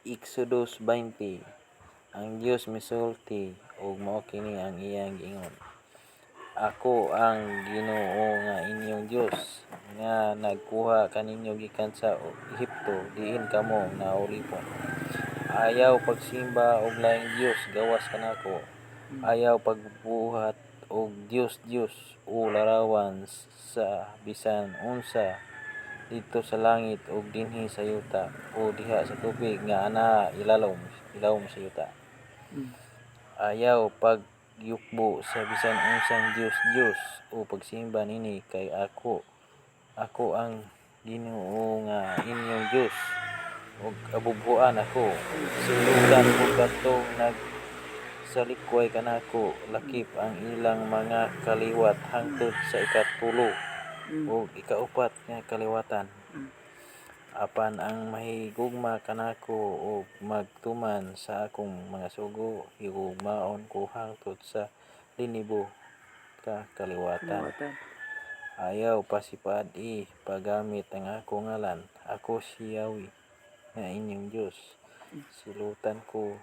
Exodus 20. Ang Dios misulti ug mao kini ang iyang giingon. Ako ang Ginoo nga inyong Dios nga nagkuha kaninyo gikan sa Ehipto diin kamo naulipon. Ayaw pagsimba og laing Dios gawas kanako. Ayaw pagbuhat og Dios o larawan sa bisan unsa dito sa langit ug dinhi sa yuta o diha sa tubig nga anaa ilawom sa yuta. Ayaw pagyukbo sa bisan unsang Dios o pagsimba nini kay ako ang Ginoo nga inyong Dios ug abubhuan ako. Sulutan ko kadtong nagsalikway kanako lakip ang ilang mga kaliwat hangtod sa ikatulo ug ikaupat nga kaliwatan. Apan ang mahigugma kanako ug magtuman sa akong mga sugo higugmaon ko hangtod sa linibo ka kaliwatan. Ayaw pasipad-i paggamit ang ako ngalan. Ako si Yahweh nga inyong Dios. Silutan ko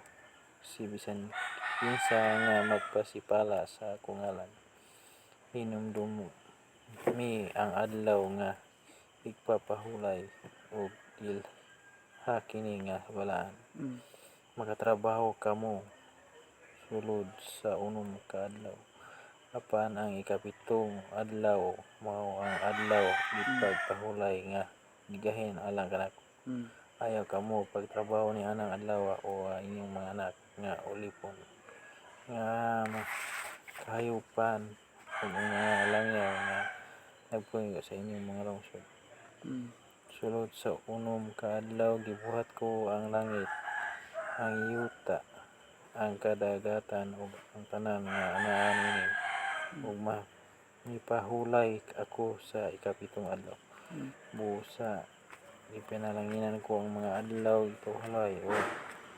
si bisan kinsa nga magpasipala sa ako ngalan. Hinumdumi ang adlaw nga igpapahulay ug dilha kini nga balaan. Makatrabaho kamo sulod sa 6 ka adlaw. Apan ang ikapitong adlaw mao ang adlaw gipagpahulay nga gigahin alang kanako. Ayaw kamo pagtrabaho ni anang adlaw o inyong mga anak nga ulipon nga kahayupan ug mga langyaw nga nagpuyo sa inyong mga lungsod. Sulod sa 6 ka adlaw gibuhat ko ang langit, ang yuta, ang kadagatan ug ang tanan nga anaa niini ug mipahulay ako sa ikapitong adlaw. Busa gipinalanginan ko ang mga adlaw gipahulay ug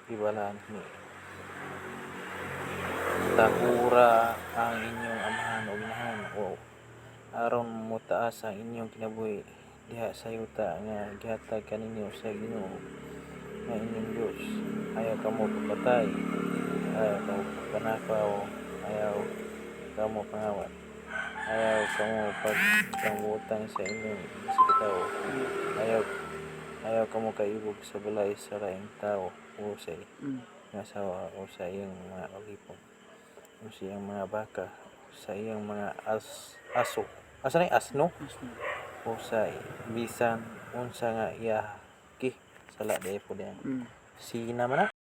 gibalaan kini. Tahura ang inyong amahan ug inahan o aron motaas ang inyong kinabuhi diha sa yuta nga gihatag kaninyo sa Ginoo nga inyong Dios. Ayaw kamo pagpatay, ayaw kamo pagnakaw, ayaw kamo pangawat, ayaw kamo pagpangutang sa inyong tawo, ayaw kamo kaibog sa balay sa laing tawo o sa nga asawa o sa iyang mga ulipon o sa iyang mga baka, sa iyang mga aso. Asa ni asno? O sa bisan unsa nga iyaki sala di po diyan. Sina man na.